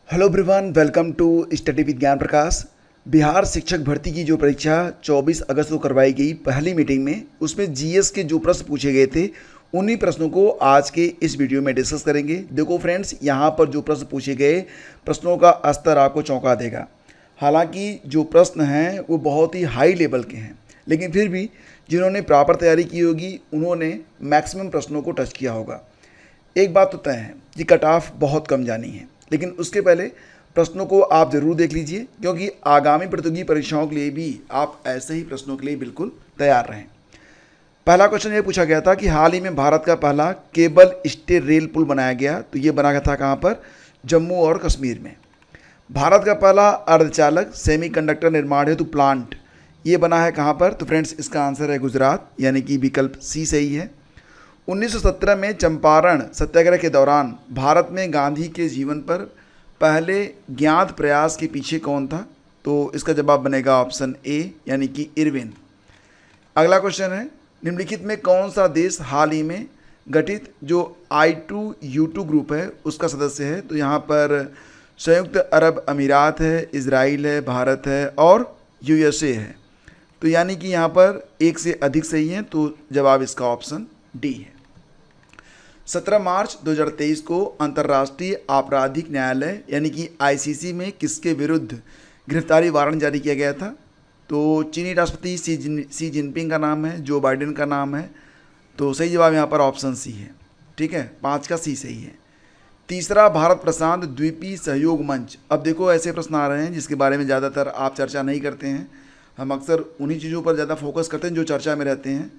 Hello everyone, welcome to study with Gyan Prakash. Bihar शिक्षक भर्ती की जो परीक्षा 24 अगस्त को करवाई गई पहली मीटिंग में, उसमें जीएस के जो प्रश्न पूछे गए थे उन्हीं प्रश्नों को आज के इस वीडियो में डिस्कस करेंगे। देखो फ्रेंड्स, यहाँ पर जो प्रश्न पूछे गए, प्रश्नों का स्तर आपको चौंका देगा। हालांकि जो प्रश्न हैं वो बहुत ही हाई लेवल के हैं, लेकिन फिर भी जिन्होंने प्रॉपर तैयारी की होगी उन्होंने मैक्सिमम प्रश्नों को टच किया होगा। एक बात तो तय है कि कट ऑफ बहुत कम जानी है, लेकिन उसके पहले प्रश्नों को आप ज़रूर देख लीजिए, क्योंकि आगामी प्रतियोगी परीक्षाओं के लिए भी आप ऐसे ही प्रश्नों के लिए बिल्कुल तैयार रहें। पहला क्वेश्चन ये पूछा गया था कि हाल ही में भारत का पहला केबल स्टे रेल पुल बनाया गया, तो ये बना गया था कहाँ पर? जम्मू और कश्मीर में। भारत का पहला अर्धचालक सेमीकंडक्टर निर्माण हेतु प्लांट, ये बना है कहाँ पर? तो फ्रेंड्स, इसका आंसर है गुजरात, यानी कि विकल्प सी सही है। 1917 में चंपारण सत्याग्रह के दौरान भारत में गांधी के जीवन पर पहले ज्ञात प्रयास के पीछे कौन था? तो इसका जवाब बनेगा ऑप्शन ए, यानी कि इरविन। अगला क्वेश्चन है, निम्नलिखित में कौन सा देश हाल ही में गठित जो I2U2 ग्रुप है उसका सदस्य है? तो यहाँ पर संयुक्त अरब अमीरात है, इजराइल है, भारत है और USA है। तो यानी कि यहाँ पर एक से अधिक सही है, तो जवाब इसका ऑप्शन डी है। 17 मार्च 2023 को अंतर्राष्ट्रीय आपराधिक न्यायालय यानी कि ICC में किसके विरुद्ध गिरफ्तारी वारंट जारी किया गया था? तो चीनी राष्ट्रपति सी जिनपिंग का नाम है, जो बाइडेन का नाम है। तो सही जवाब यहाँ पर ऑप्शन सी है। ठीक है, 5 का सी सही है। तीसरा, भारत प्रशांत द्वीपीय सहयोग मंच। अब देखो, ऐसे प्रश्न आ रहे हैं जिसके बारे में ज़्यादातर आप चर्चा नहीं करते हैं। हम अक्सर उन्हीं चीज़ों पर ज़्यादा फोकस करते हैं जो चर्चा में रहते हैं।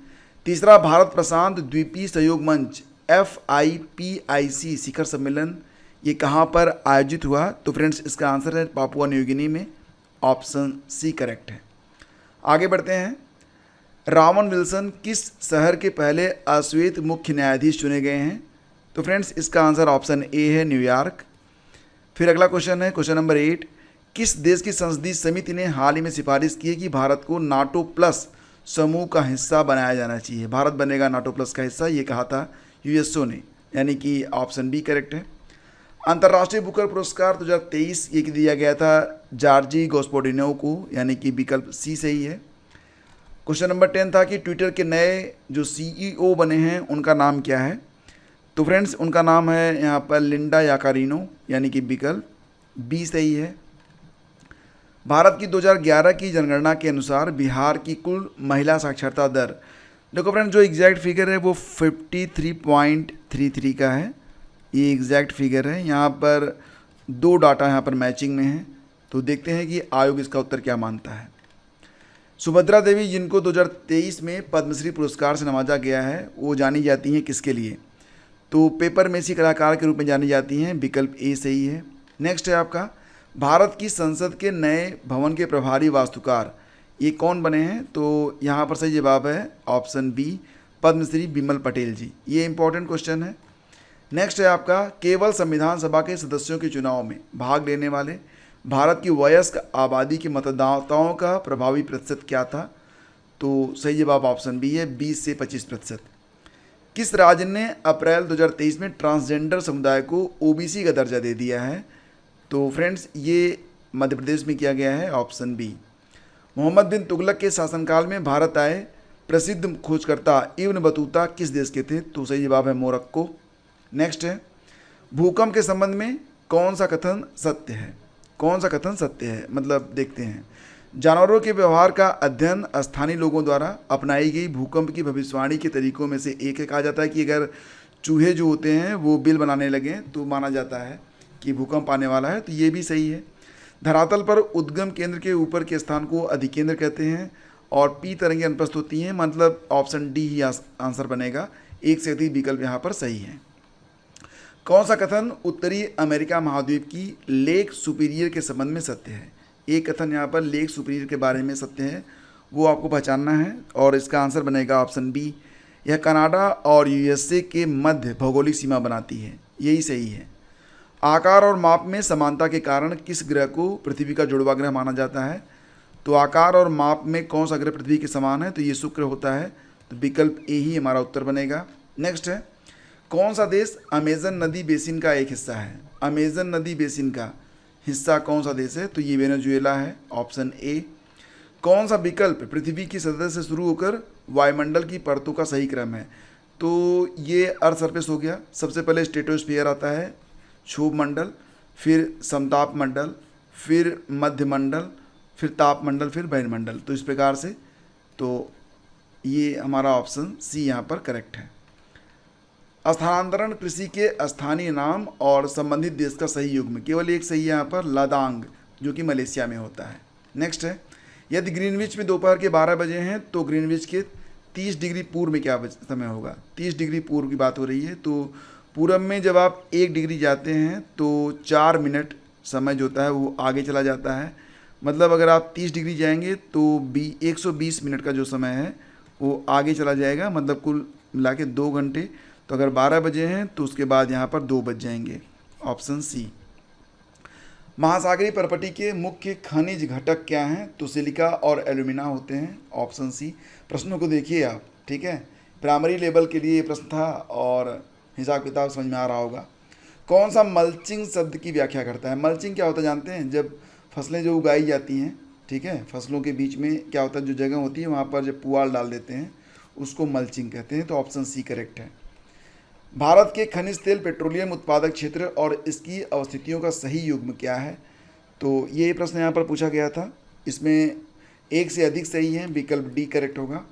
तीसरा, भारत प्रशांत द्वीपीय सहयोग मंच FIPIC शिखर सम्मेलन, ये कहाँ पर आयोजित हुआ? तो फ्रेंड्स, इसका आंसर है पापुआ न्यू गिनी में। ऑप्शन सी करेक्ट है। आगे बढ़ते हैं। रामन विल्सन किस शहर के पहले अश्वेत मुख्य न्यायाधीश चुने गए हैं? तो फ्रेंड्स, इसका आंसर ऑप्शन ए है, न्यूयॉर्क। फिर अगला क्वेश्चन है, क्वेश्चन नंबर 8। किस देश की संसदीय समिति ने हाल ही में सिफारिश की है कि भारत को नाटो प्लस समूह का हिस्सा बनाया जाना चाहिए? भारत बनेगा नाटो प्लस का हिस्सा, ये कहा था यूएसओ ने, यानी कि ऑप्शन बी करेक्ट है। अंतर्राष्ट्रीय बुकर पुरस्कार 2023 ये दिया गया था जॉर्जी गोस्पोडिनो को, यानी कि विकल्प सी सही है। क्वेश्चन नंबर 10 था कि ट्विटर के नए जो CEO बने हैं उनका नाम क्या है? तो फ्रेंड्स, उनका नाम है यहाँ पर लिंडा याकारिनो, यानी कि विकल्प बी सही है। भारत की 2011 की जनगणना के अनुसार बिहार की कुल महिला साक्षरता दर, देखो फ्रेंड्स, जो एग्जैक्ट फिगर है वो 53.33 का है। ये एग्जैक्ट फिगर है। यहाँ पर दो डाटा यहाँ पर मैचिंग में है, तो देखते हैं कि आयोग इसका उत्तर क्या मानता है। सुभद्रा देवी, जिनको 2023 में पद्मश्री पुरस्कार से नवाजा गया है, वो जानी जाती हैं किसके लिए? तो पेपर मेसी कलाकार के रूप में जानी जाती हैं, विकल्प ए सही है। नेक्स्ट है आपका, भारत की संसद के नए भवन के प्रभारी वास्तुकार, ये कौन बने हैं? तो यहाँ पर सही जवाब है ऑप्शन बी, पद्मश्री बिमल पटेल जी। ये इंपॉर्टेंट क्वेश्चन है। नेक्स्ट है आपका, केवल संविधान सभा के सदस्यों के चुनाव में भाग लेने वाले भारत की वयस्क आबादी के मतदाताओं का प्रभावी प्रतिशत क्या था? तो सही जवाब ऑप्शन बी है, 20 से 25%। किस राज्य ने अप्रैल 2023 में ट्रांसजेंडर समुदाय को OBC का दर्जा दे दिया है? तो फ्रेंड्स, ये मध्य प्रदेश में किया गया है, ऑप्शन बी। मोहम्मद बिन तुगलक के शासनकाल में भारत आए प्रसिद्ध खोजकर्ता इब्न बतूता किस देश के थे? तो सही जवाब है मोरक्को। नेक्स्ट है, भूकंप के संबंध में कौन सा कथन सत्य है? कौन सा कथन सत्य है, मतलब देखते हैं। जानवरों के व्यवहार का अध्ययन स्थानीय लोगों द्वारा अपनाई गई भूकंप की भविष्यवाणी के तरीकों में से एक है। कहा जाता है कि अगर चूहे जो होते हैं वो बिल बनाने लगें तो माना जाता है कि भूकंप आने वाला है, तो ये भी सही है। धरातल पर उद्गम केंद्र के ऊपर के स्थान को अधिकेंद्र कहते हैं और पी तरंगें अनुप्रस्थ होती हैं, मतलब ऑप्शन डी ही आंसर बनेगा। एक से अधिक विकल्प यहाँ पर सही है। कौन सा कथन उत्तरी अमेरिका महाद्वीप की लेक सुपीरियर के संबंध में सत्य है? एक कथन यहाँ पर लेक सुपीरियर के बारे में सत्य है, वो आपको पहचानना है और इसका आंसर बनेगा ऑप्शन बी। यह कनाडा और USA के मध्य भौगोलिक सीमा बनाती है, यही सही है। आकार और माप में समानता के कारण किस ग्रह को पृथ्वी का जुड़वा ग्रह माना जाता है? तो आकार और माप में कौन सा ग्रह पृथ्वी के समान है? तो ये शुक्र होता है, तो विकल्प ए ही हमारा उत्तर बनेगा। नेक्स्ट है, कौन सा देश अमेजन नदी बेसिन का एक हिस्सा है? अमेजन नदी बेसिन का हिस्सा कौन सा देश है? तो ये वेनेजुएला है, ऑप्शन ए। कौन सा विकल्प पृथ्वी की सतह से शुरू होकर वायुमंडल की परतों का सही क्रम है? तो ये अर्थ सरफेस हो गया। सबसे पहले स्ट्रेटोस्फीयर आता है, क्षोभ मंडल, फिर समताप मंडल, फिर मध्य मंडल, फिर ताप मंडल, फिर वायुमंडल। तो इस प्रकार से तो ये हमारा ऑप्शन सी यहाँ पर करेक्ट है। स्थानांतरण कृषि के स्थानीय नाम और संबंधित देश का सही युग्म, केवल एक सही है यहाँ पर, लदांग, जो कि मलेशिया में होता है। नेक्स्ट है, यदि ग्रीनविच में दोपहर के 12 बजे हैं तो ग्रीनविच के 30 डिग्री पूर्व में क्या समय होगा? 30 डिग्री पूर्व की बात हो रही है। तो पूरब में जब आप 1 डिग्री जाते हैं तो 4 मिनट समय जो होता है वो आगे चला जाता है। मतलब अगर आप 30 डिग्री जाएंगे तो 120 मिनट का जो समय है वो आगे चला जाएगा, मतलब कुल मिला के 2 घंटे। तो अगर 12 बजे हैं तो उसके बाद यहाँ पर 2 बज जाएंगे, ऑप्शन सी। महासागरीय परपटी के मुख्य खनिज घटक क्या हैं? तो सिलिका और एल्यूमिना होते हैं, ऑप्शन सी। प्रश्नों को देखिए आप, ठीक है, प्राइमरी लेवल के लिए ये प्रश्न था और हिसाब किताब समझ में आ रहा होगा। कौन सा मल्चिंग शब्द की व्याख्या करता है? मल्चिंग क्या होता है जानते हैं? जब फसलें जो उगाई जाती हैं, ठीक है, फसलों के बीच में क्या होता है, जो जगह होती है वहाँ पर जब पुआल डाल देते हैं उसको मल्चिंग कहते हैं। तो ऑप्शन सी करेक्ट है। भारत के खनिज तेल पेट्रोलियम उत्पादक क्षेत्र और इसकी अवस्थितियों का सही युग्म क्या है? तो ये प्रश्न यहाँ पर पूछा गया था। इसमें एक से अधिक सही हैं, विकल्प डी करेक्ट होगा।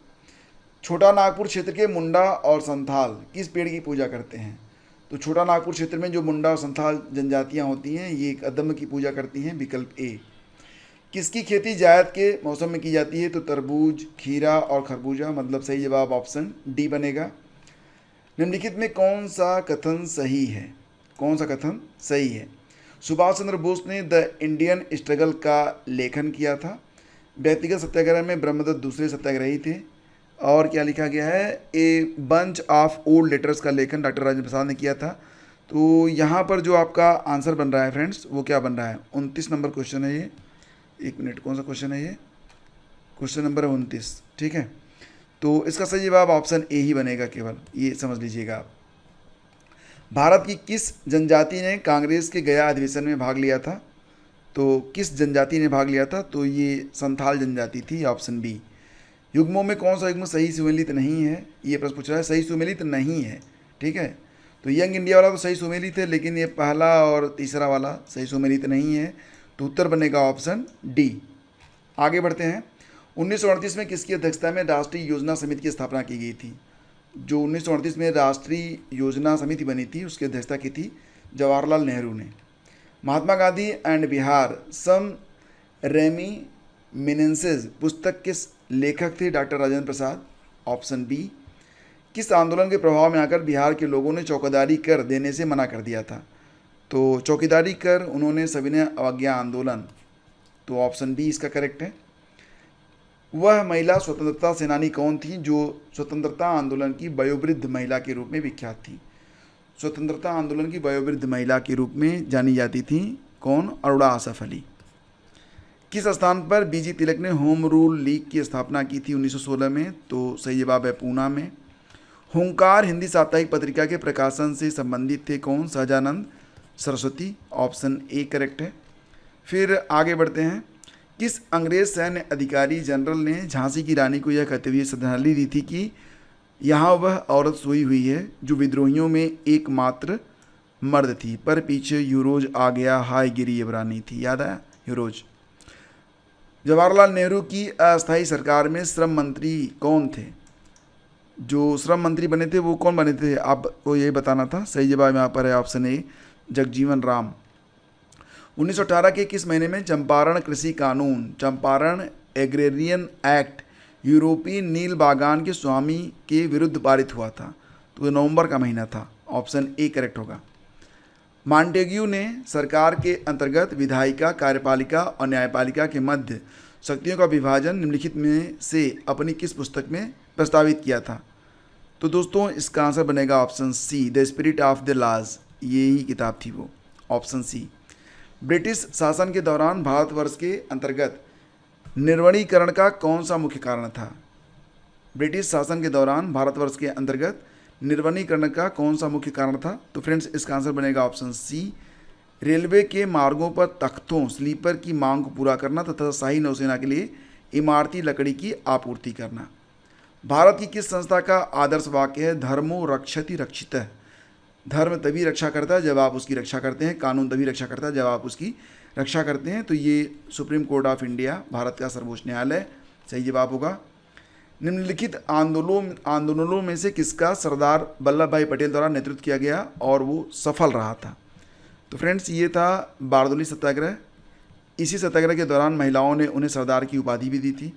छोटा नागपुर क्षेत्र के मुंडा और संथाल किस पेड़ की पूजा करते हैं? तो छोटा नागपुर क्षेत्र में जो मुंडा और संथाल जनजातियाँ होती हैं ये एक अदम्य की पूजा करती हैं, विकल्प ए। किसकी खेती जायद के मौसम में की जाती है? तो तरबूज, खीरा और खरबूजा, मतलब सही जवाब ऑप्शन डी बनेगा। निम्नलिखित में कौन सा कथन सही है? कौन सा कथन सही है? सुभाष चंद्र बोस ने द इंडियन स्ट्रगल का लेखन किया था। व्यक्तिगत सत्याग्रह में ब्रह्मदत्त दूसरे सत्याग्रही थे। और क्या लिखा गया है? A bunch of old letters का लेखन डॉक्टर राजेंद्र प्रसाद ने किया था। तो यहाँ पर जो आपका आंसर बन रहा है फ्रेंड्स वो क्या बन रहा है? 29 नंबर क्वेश्चन है ये। एक मिनट, कौन सा क्वेश्चन है ये? क्वेश्चन नंबर 29, ठीक है। तो इसका सही जवाब ऑप्शन ए ही बनेगा, केवल ये समझ लीजिएगा आप। भारत की किस जनजाति ने कांग्रेस के गया अधिवेशन में भाग लिया था? तो किस जनजाति ने भाग लिया था? तो ये संथाल जनजाति थी, ऑप्शन बी। युग्मों में कौन सा युग्म सही सुमेलित नहीं है? ये प्रश्न पूछ रहा है, सही सुमेलित नहीं है, ठीक है। तो यंग इंडिया वाला तो सही सुमेलित है, लेकिन ये पहला और तीसरा वाला सही सुमेलित नहीं है। तो उत्तर बनेगा ऑप्शन डी। आगे बढ़ते हैं। 1938 में किसकी अध्यक्षता में राष्ट्रीय योजना समिति की स्थापना की गई थी? जो 1938 में राष्ट्रीय योजना समिति बनी थी उसकी अध्यक्षता की थी जवाहरलाल नेहरू ने। Mahatma Gandhi and Bihar some reminiscences पुस्तक किस लेखक थे? Doctor Rajendra Prasad, option B. किस आंदोलन के प्रभाव में आकर बिहार के लोगों ने चौकीदारी कर देने से मना कर दिया था? तो चौकीदारी कर उन्होंने सविनय अवज्ञा आंदोलन। तो ऑप्शन बी इसका करेक्ट है। वह महिला स्वतंत्रता सेनानी कौन थी जो स्वतंत्रता आंदोलन की वयोवृद्ध महिला के रूप में विख्यात थी? स्वतंत्रता आंदोलन की वयोवृद्ध महिला के रूप में जानी जाती थी कौन? अरुणा आसफ अली। किस स्थान पर बीजी तिलक ने होम रूल लीग की स्थापना की थी 1916 में? तो सही जवाब है पूना में। हुंकार हिंदी साप्ताहिक पत्रिका के प्रकाशन से संबंधित थे कौन? Sahajanand Saraswati, option A correct है। फिर आगे बढ़ते हैं। किस अंग्रेज सैन्य अधिकारी जनरल ने झांसी की रानी को यह कहते हुए श्रद्धांजलि दी थी कि यहाँ वह औरत सोई हुई है जो विद्रोहियों में एकमात्र मर्द थी, पर पीछे यूरोज आ गया, हाय गिरी इब्रानी थी। याद आया यूरोज? जवाहरलाल नेहरू की अस्थायी सरकार में श्रम मंत्री कौन थे? जो श्रम मंत्री बने थे वो कौन बने थे आपको ये बताना था। सही जवाब यहाँ पर है ऑप्शन ए, जगजीवन राम। 1918 के किस महीने में चंपारण कृषि कानून, चंपारण एग्रेरियन एक्ट, यूरोपीय नील बागान के स्वामी के विरुद्ध पारित हुआ था? तो नवंबर का महीना था, ऑप्शन ए करेक्ट होगा। मॉन्टेग्यू ने सरकार के अंतर्गत विधायिका, कार्यपालिका और न्यायपालिका के मध्य शक्तियों का विभाजन निम्नलिखित में से अपनी किस पुस्तक में प्रस्तावित किया था? तो दोस्तों इसका आंसर बनेगा option C, the spirit of the laws. ये ही किताब थी वो, ऑप्शन सी। ब्रिटिश शासन के दौरान भारतवर्ष के अंतर्गत निर्वणीकरण का कौन सा मुख्य कारण था? ब्रिटिश शासन के दौरान भारतवर्ष के अंतर्गत निर्वनीकरण का कौन सा मुख्य कारण था? तो फ्रेंड्स इसका आंसर बनेगा ऑप्शन सी, रेलवे के मार्गों पर तख्तों स्लीपर की मांग को पूरा करना तथा शाही नौसेना के लिए इमारती लकड़ी की आपूर्ति करना। भारत की किस संस्था का आदर्श वाक्य है धर्मो रक्षति रक्षितः। धर्म तभी रक्षा करता है जब आप उसकी रक्षा करते हैं, कानून तभी रक्षा करता है जब आप उसकी रक्षा करते हैं। तो ये supreme court of India, Bharat का सर्वोच्च न्यायालय, सही जवाब होगा। निम्नलिखित आंदोलनों में से किसका सरदार वल्लभ भाई पटेल द्वारा नेतृत्व किया गया और वो सफल रहा था? तो फ्रेंड्स ये था बारदोली सत्याग्रह। इसी सत्याग्रह के दौरान महिलाओं ने उन्हें सरदार की उपाधि भी दी थी।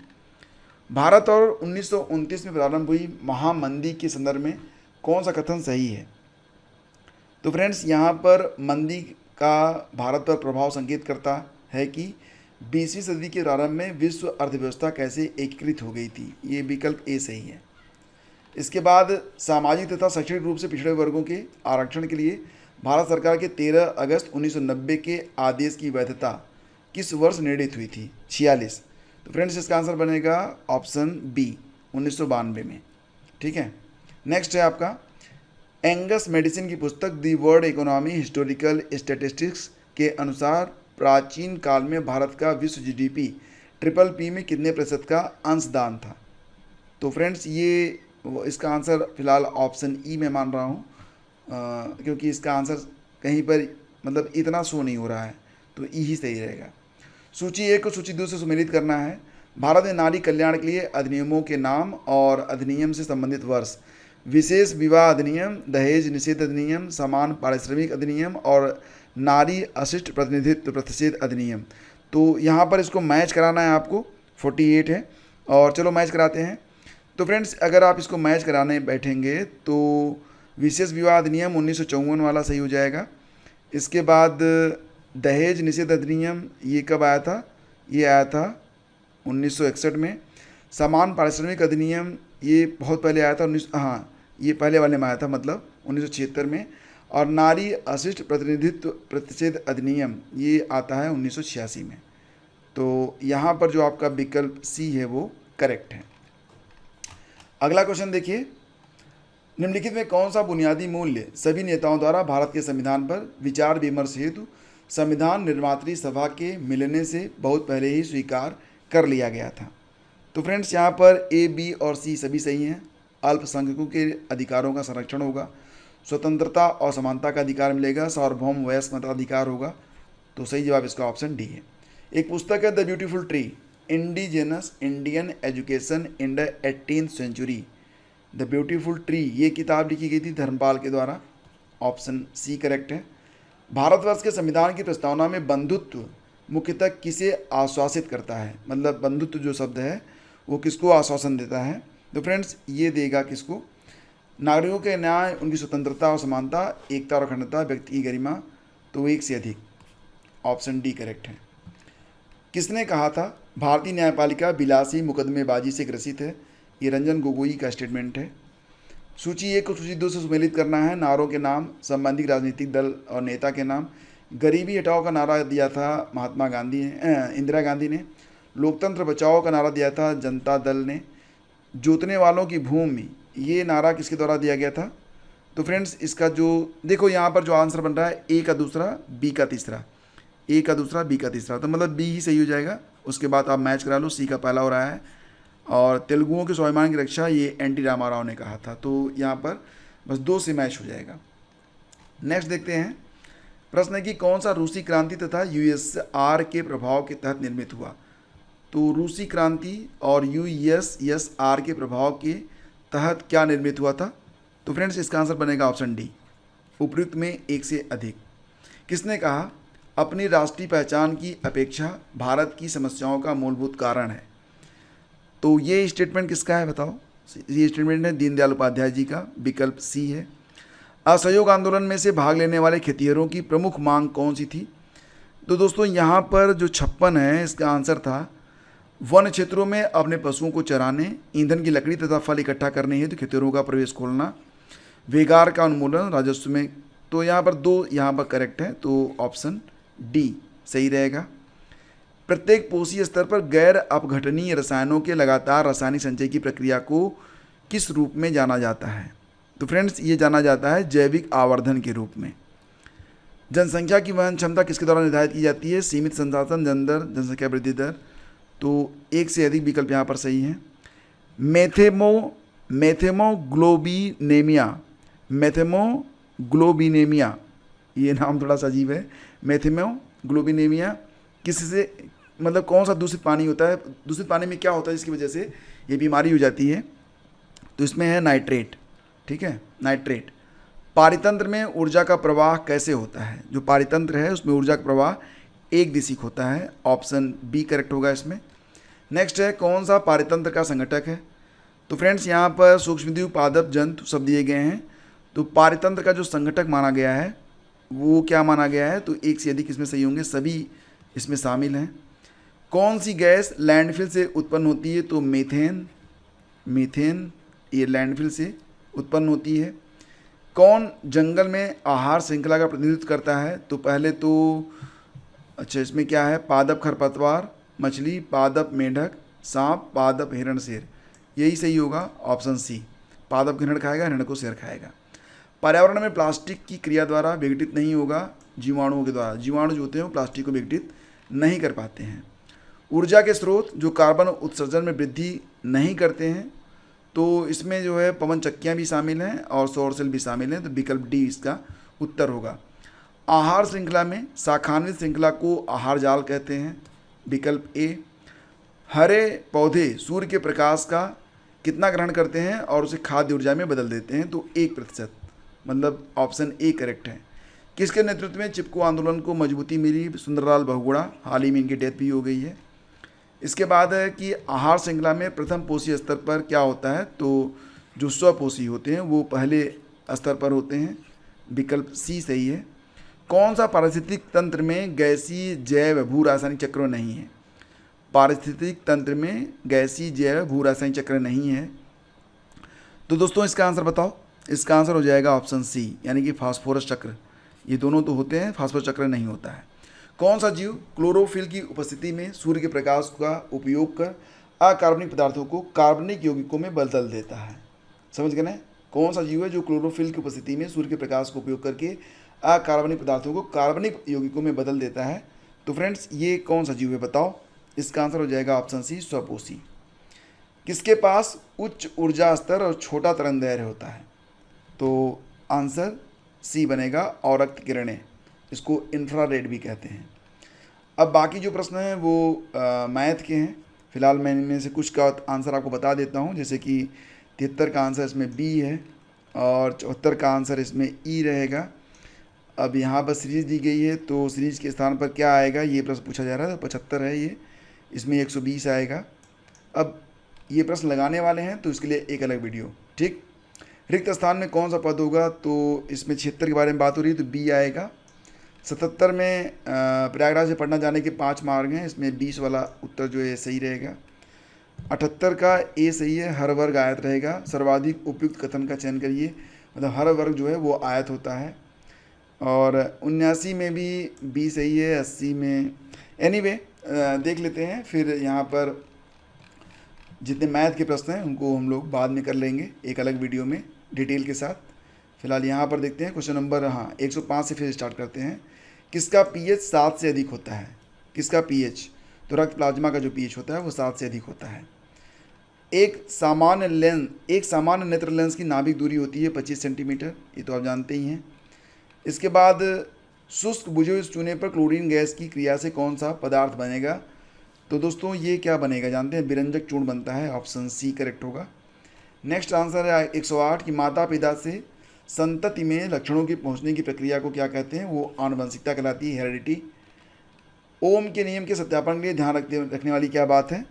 भारत और 1929 में प्रारंभ हुई महामंदी के संदर्भ में कौन सा कथन सही है? तो फ्रेंड्स यहाँ पर मंदी का भारत पर प्रभाव संकेत करता है कि 20वीं सदी के प्रारंभ में विश्व अर्थव्यवस्था कैसे एकीकृत हो गई थी। ये विकल्प ए सही है। इसके बाद सामाजिक तथा शैक्षणिक रूप से पिछड़े वर्गों के आरक्षण के लिए भारत सरकार के 13 अगस्त 1990 के आदेश की वैधता किस वर्ष निर्णित हुई थी? 46। तो फ्रेंड्स इसका आंसर बनेगा ऑप्शन बी 1992 में। ठीक है। नेक्स्ट है आपका एंगस मेडिसिन की पुस्तक the world economy historical statistics के अनुसार प्राचीन काल में भारत का विश्व जीडीपी PPP में कितने प्रतिशत का अंशदान था? तो फ्रेंड्स ये इसका आंसर फिलहाल ऑप्शन ई में मान रहा हूँ, क्योंकि इसका आंसर कहीं पर मतलब इतना शो नहीं हो रहा है, तो ई ही सही रहेगा। सूची 1 को सूची 2 से सुमेलित करना है। भारत में नारी कल्याण के लिए अधिनियमों के नाम और अधिनियम से संबंधित वर्ष। विशेष विवाह अधिनियम, दहेज निषेध अधिनियम, समान पारिश्रमिक अधिनियम और नारी अशिष्ट प्रतिनिधित्व प्रतिषेध अधिनियम। तो यहाँ पर इसको मैच कराना है आपको, 48 है और चलो मैच कराते हैं। तो फ्रेंड्स अगर आप इसको मैच कराने बैठेंगे तो विशेष विवाह अधिनियम 1954 वाला सही हो जाएगा। इसके बाद दहेज निषेध अधिनियम ये कब आया था? ये आया था 1961 में। समान पारिश्रमिक अधिनियम ये बहुत पहले आया था, ये पहले वाले में आया था, मतलब 1976 में। और नारी अशिष्ट प्रतिनिधित्व प्रतिषेध अधिनियम ये आता है 1986 में। तो यहाँ पर जो आपका विकल्प सी है वो करेक्ट है। अगला क्वेश्चन देखिए, निम्नलिखित में कौन सा बुनियादी मूल्य सभी नेताओं द्वारा भारत के संविधान पर विचार विमर्श हेतु संविधान निर्मात्री सभा के मिलने से बहुत पहले ही स्वीकार कर लिया गया था? तो फ्रेंड्स यहाँ पर ए, बी और सी सभी सही हैं। अल्पसंख्यकों के अधिकारों का संरक्षण होगा, स्वतंत्रता और समानता का अधिकार मिलेगा, सार्वभौम वयस्क मताधिकार होगा। तो सही जवाब इसका ऑप्शन डी है। एक पुस्तक है the beautiful tree, indigenous Indian education in the 18th century. The beautiful tree ये किताब लिखी गई थी धर्मपाल के द्वारा। ऑप्शन सी करेक्ट है। भारतवर्ष के संविधान की प्रस्तावना में बंधुत्व मुख्यतः किसे आश्वासित करता है? मतलब बंधुत्व जो शब्द है वो किसको आश्वासन देता है? तो फ्रेंड्स ये देगा किसको? नागरिकों के न्याय, उनकी स्वतंत्रता और समानता, एकता और अखंडता, व्यक्ति की गरिमा। तो एक से अधिक। ऑप्शन डी करेक्ट है। किसने कहा था भारतीय न्यायपालिका विलासी मुकदमेबाजी से ग्रसित है? ये रंजन गोगोई का स्टेटमेंट है। सूची 1 को सूची 2 से सुमेलित करना है। नारों के नाम, संबंधित राजनीतिक दल और नेता के नाम। गरीबी हटाओ का नारा दिया था महात्मा गांधी ने, इंदिरा गांधी ने। लोकतंत्र बचाओ का नारा दिया था जनता दल ने। जोतने वालों की भूमि ये नारा किसके द्वारा दिया गया था? तो फ्रेंड्स इसका जो देखो यहाँ पर जो आंसर बन रहा है ए का दूसरा, बी का तीसरा, ए का दूसरा, बी का तीसरा, तो मतलब बी ही सही हो जाएगा। उसके बाद आप मैच करा लो, सी का पहला हो रहा है। और तेलुगुओं के स्वाभिमान की रक्षा ये एनटी रामाराव ने कहा था। तो यहाँ पर बस 2 से मैच हो जाएगा। नेक्स्ट देखते हैं। प्रश्न है कि कौन सा रूसी क्रांति तथा यूएसएसआर के प्रभाव के तहत निर्मित हुआ? तो रूसी क्रांति और यूएसएसआर के प्रभाव के तहत क्या निर्मित हुआ था? तो फ्रेंड्स इसका आंसर बनेगा ऑप्शन डी, उपयुक्त में एक से अधिक। किसने कहा अपनी राष्ट्रीय पहचान की अपेक्षा भारत की समस्याओं का मूलभूत कारण है? तो ये स्टेटमेंट किसका है बताओ? ये स्टेटमेंट है दीनदयाल उपाध्याय जी का। विकल्प सी है। असहयोग आंदोलन में से भाग लेने वाले खेतिहरों की प्रमुख मांग कौन सी थी? तो दोस्तों यहाँ पर जो 56 है इसका आंसर था वन क्षेत्रों में अपने पशुओं को चराने, ईंधन की लकड़ी तथा फल इकट्ठा करने हेतु खेतिहरों का प्रवेश खोलना, वेगार का उन्मूलन, राजस्व में। तो यहाँ पर 2 यहाँ पर करेक्ट है, तो ऑप्शन डी सही रहेगा। प्रत्येक पोषी स्तर पर गैर अपघटनीय रसायनों के लगातार रासायनिक संचय की प्रक्रिया को किस रूप में जाना जाता है? तो फ्रेंड्स ये जाना जाता है जैविक आवर्धन के रूप में। जनसंख्या की वहन क्षमता किसके द्वारा निर्धारित की जाती है? सीमित संसाधन, जनसंख्या वृद्धि दर। तो एक से अधिक विकल्प यहाँ पर सही है। मेथेमोग्लोबिनेमिया, मेथेमोग्लोबिनेमिया, ये नाम थोड़ा सा अजीब है। मेथेमोग्लोबिनेमिया किससे, मतलब कौन सा दूषित पानी होता है? दूषित पानी में क्या होता है जिसकी वजह से ये बीमारी हो जाती है? तो इसमें है नाइट्रेट। ठीक है, नाइट्रेट। पारितंत्र में ऊर्जा का प्रवाह कैसे होता है? जो पारितंत्र है उसमें ऊर्जा का प्रवाह एक दिशिक होता है। ऑप्शन बी करेक्ट होगा इसमें। नेक्स्ट है, कौन सा पारितंत्र का संघटक है? तो फ्रेंड्स यहाँ पर सूक्ष्मजीव, पादप, जंतु सब दिए गए हैं। तो पारितंत्र का जो संघटक माना गया है वो क्या माना गया है? तो एक से अधिक इसमें सही होंगे, सभी इसमें शामिल हैं। कौन सी गैस लैंडफिल से उत्पन्न होती है? तो मीथेन, मीथेन ये लैंडफिल से उत्पन्न होती है। कौन जंगल में आहार श्रृंखला का प्रतिनिधित्व करता है? तो पहले तो अच्छा इसमें क्या है? पादप खरपतवार, मछली, पादप मेंढक, सांप, पादप हिरण, शेर। यही सही होगा, ऑप्शन सी। पादप हिरण खाएगा, हिरण को शेर खाएगा। पर्यावरण में प्लास्टिक की क्रिया द्वारा विघटित नहीं होगा, जीवाणुओं के द्वारा। जीवाणु जो होते हैं वो प्लास्टिक को विघटित नहीं कर पाते हैं। ऊर्जा के स्रोत जो कार्बन उत्सर्जन में वृद्धि नहीं करते हैं, तो इसमें जो है पवन चक्कियाँ भी शामिल हैं और सौर सेल भी शामिल हैं। तो विकल्प डी इसका उत्तर होगा। आहार श्रृंखला में शाखान्वित श्रृंखला को आहार जाल कहते हैं, विकल्प ए। हरे पौधे सूर्य के प्रकाश का कितना ग्रहण करते हैं और उसे खाद्य ऊर्जा में बदल देते हैं? तो 1%, मतलब ऑप्शन ए करेक्ट है। किसके नेतृत्व में चिपको आंदोलन को मजबूती मिली? सुंदरलाल बहुगुणा, हाल ही में इनकी डेथ भी हो गई है। इसके बाद है कि आहार श्रृंखला में प्रथम पोषी स्तर पर क्या होता है? तो जो स्वपोषी होते हैं वो पहले स्तर पर होते हैं, विकल्प सी सही है। कौन सा पारिस्थितिक तंत्र में गैसीय जैव भू रासायनिक चक्र नहीं है? पारिस्थितिक तंत्र में गैसीय जैव भू रासायनिक चक्र नहीं है। तो दोस्तों इसका आंसर बताओ। इसका आंसर हो जाएगा ऑप्शन सी, यानी कि फास्फोरस चक्र। ये दोनों तो होते हैं, फास्फोरस चक्र नहीं होता है। कौन सा जीव क्लोरोफिल की उपस्थिति में सूर्य के प्रकाश का उपयोग कर अकार्बनिक पदार्थों को कार्बनिक यौगिकों में बदल देता है? समझ गए ना? कौन सा जीव है जो क्लोरोफिल की उपस्थिति में सूर्य के प्रकाश का उपयोग करके अकार्बनिक पदार्थों को कार्बनिक यौगिकों में बदल देता है? तो फ्रेंड्स ये कौन सा जीव है बताओ। इसका आंसर हो जाएगा ऑप्शन सी, स्वपोषी। किसके पास उच्च ऊर्जा स्तर और छोटा तरंग दैर्घ्य होता है? तो आंसर सी बनेगा, औरक्त किरणें। इसको इंफ्रारेड भी कहते हैं। अब बाकी जो प्रश्न हैं वो मैथ के हैं। फिलहाल मैं इनमें से कुछ का आंसर आपको बता देता हूं, जैसे कि 73 का आंसर इसमें बी है और 74 का आंसर इसमें ई रहेगा। अब यहाँ पर सीरीज दी गई है, तो सीरीज के स्थान पर क्या आएगा ये प्रश्न पूछा जा रहा है। तो 75 है ये, इसमें 120 आएगा। अब ये प्रश्न लगाने वाले हैं तो इसके लिए एक अलग वीडियो, ठीक। रिक्त स्थान में कौन सा पद होगा? तो इसमें 76 के बारे में बात हो रही है तो बी आएगा। 77 में प्रयागराज से पटना जाने के 5 मार्ग हैं, इसमें 20 वाला उत्तर जो है सही रहेगा। 78 का ए सही है, हर वर्ग आयत रहेगा। सर्वाधिक उपयुक्त कथन का चयन करिए, मतलब हर वर्ग जो है वो आयत होता है। और 79 में भी बी सही है, 80 में एनीवे देख लेते हैं। फिर यहाँ पर जितने मैथ के प्रश्न हैं उनको हम लोग बाद में कर लेंगे एक अलग वीडियो में डिटेल के साथ। फिलहाल यहाँ पर देखते हैं क्वेश्चन नंबर 105 से फिर स्टार्ट करते हैं। किसका पीएच 7 से अधिक होता है? किसका पीएच? तो रक्त प्लाज्मा का जो पीएच होता है वो 7 से अधिक होता है। एक सामान्य नेत्र लेंस की नाभिक दूरी होती है 25 सेंटीमीटर, ये तो आप जानते ही हैं। इसके बाद शुष्क बुझे हुए चूने पर क्लोरीन गैस की क्रिया से कौन सा पदार्थ बनेगा? तो दोस्तों ये क्या बनेगा जानते हैं? विरंजक चूर्ण बनता है, ऑप्शन सी करेक्ट होगा। नेक्स्ट आंसर है 108 की माता पिता से संतति में लक्षणों की पहुंचने की प्रक्रिया को क्या कहते हैं? वो आनुवंशिकता कहलाती है, हेरिडिटी। ओम के नियम के सत्यापन के लिए ध्यान रखने वाली क्या बात है?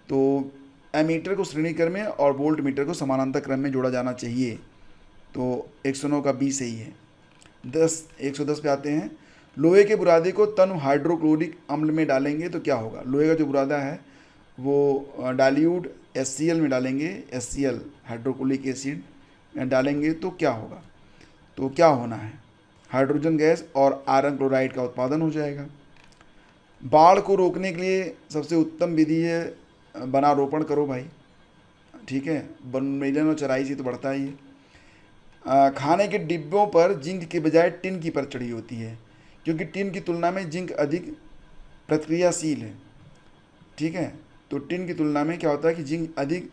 तो एमीटर को श्रेणी क्रम में और वोल्ट मीटर को समानांतर क्रम में जोड़ा जाना चाहिए। तो 109 का बी सही है। 110 पे आते हैं। लोहे के बुरादे को तनु हाइड्रोक्लोरिक अम्ल में डालेंगे तो क्या होगा? लोहे का जो बुरादा है वो डाइल्यूट HCl में डालेंगे, HCl हाइड्रोक्लोरिक एसिड डालेंगे तो क्या होगा? तो क्या होना है? हाइड्रोजन गैस और आयरन क्लोराइड का उत्पादन हो जाएगा। बाढ़ को रोकने के लिए सबसे उत्तम विधि है वनारोपण करो भाई, ठीक है। वनोन्मूलन और चराई से तो बढ़ता ही है। खाने के डिब्बों पर जिंक के बजाय टिन की परत चढ़ी होती है। क्योंकि टिन की तुलना में जिंक अधिक प्रतिक्रियाशील है। ठीक है, तो टिन की तुलना में क्या होता है कि जिंक अधिक,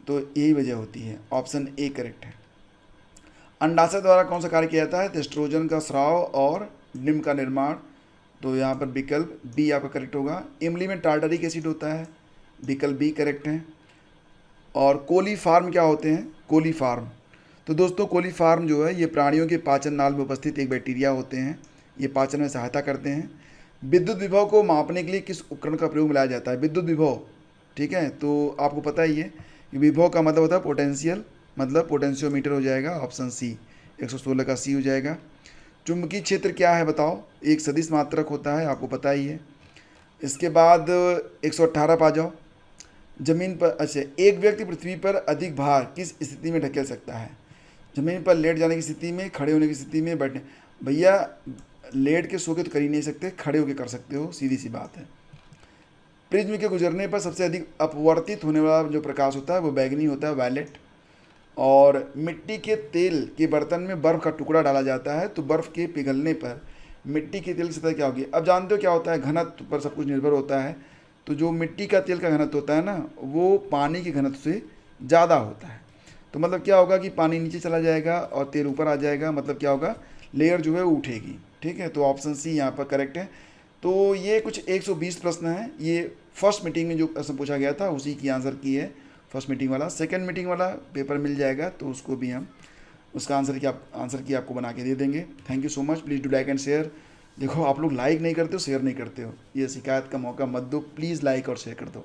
तो यही वजह होती है। ऑप्शन ए करेक्ट है। अंडाशय द्वारा कौन सा कार्य किया जाता है? टेस्ट्रोजन का स्राव और डिम्ब का निर्माण, तो यहाँ पर विकल्प बी आपका करेक्ट होगा। इमली में टार्टरिक एसिड होता है, विकल्प बी करेक्ट है। और कोलीफार्म क्या होते हैं? कोलीफार्म, तो दोस्तों कोलीफार्म जो है ये प्राणियों के पाचन नाल में उपस्थित एक बैक्टीरिया होते हैं, ये पाचन में सहायता करते हैं। विद्युत विभव को मापने के लिए किस उपकरण का प्रयोग में लाया जाता है? विद्युत विभव, ठीक है, तो आपको पता ही है कि विभव का मतलब होता है पोटेंशियल, मतलब पोटेंशियोमीटर हो जाएगा। ऑप्शन सी 116 का सी हो जाएगा। चुंबकीय क्षेत्र क्या है बताओ? एक सदिश मात्रक होता है, आपको पता ही है। इसके बाद 118 पा जाओ। जमीन पर, अच्छा, एक व्यक्ति पृथ्वी पर अधिक भार किस स्थिति में ढकेल सकता है? जमीन पर लेट जाने की स्थिति में, खड़े होने की स्थिति में, बैठने। भैया लेट के सो के तो कर ही नहीं सकते, खड़े होके कर सकते हो, सीधी सी बात है। प्रिज्म के गुजरने पर सबसे अधिक अपवर्तित होने वाला जो प्रकाश होता है वो बैगनी होता है, वायलेट। और मिट्टी के तेल के बर्तन में बर्फ़ का टुकड़ा डाला जाता है, तो बर्फ़ के पिघलने पर मिट्टी के तेल की सतह क्या होगी? अब जानते हो क्या होता है, घनत्व पर सब कुछ निर्भर होता है। तो जो मिट्टी का तेल का घनत्व होता है ना, वो पानी के घनत्व से ज़्यादा होता है। तो मतलब क्या होगा कि पानी नीचे चला जाएगा और तेल ऊपर आ जाएगा, मतलब क्या होगा, लेयर जो है वो उठेगी। ठीक है, तो ऑप्शन सी यहाँ पर करेक्ट है। तो ये कुछ 120 प्रश्न हैं, ये फर्स्ट मीटिंग में जो प्रश्न पूछा गया था उसी की आंसर की है, फर्स्ट मीटिंग वाला। सेकंड मीटिंग वाला पेपर मिल जाएगा तो उसको भी हम उसका आंसर की आपको बना के दे देंगे। Thank you so much, please do like and share. देखो आप लोग लाइक नहीं करते हो, शेयर नहीं करते हो, ये शिकायत का मौका मत दो, प्लीज़ लाइक और शेयर कर दो।